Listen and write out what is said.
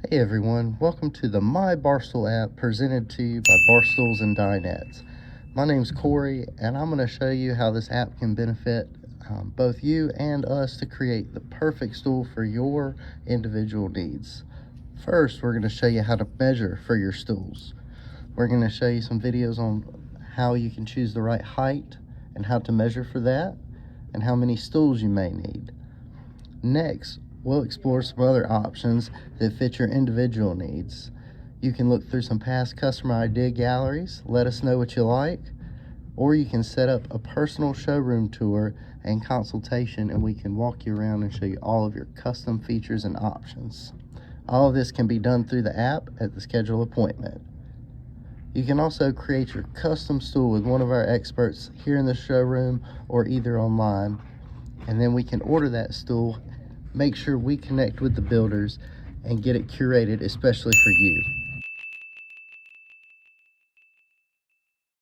Hey everyone, welcome to the My Barstool app presented to you by Barstools and Dinettes. My name's Corey and I'm going to show you how this app can benefit both you and us to create the perfect stool for your individual needs. First, we're going to show you how to measure for your stools. We're going to show you some videos on how you can choose the right height and how to measure for that and how many stools you may need. Next, we'll explore some other options that fit your individual needs. You can look through some past customer idea galleries, let us know what you like, or you can set up a personal showroom tour and consultation and we can walk you around and show you all of your custom features and options. All of this can be done through the app at the schedule appointment. You can also create your custom stool with one of our experts here in the showroom or either online, and then we can order that stool, make sure we connect with the builders and get it curated especially for you.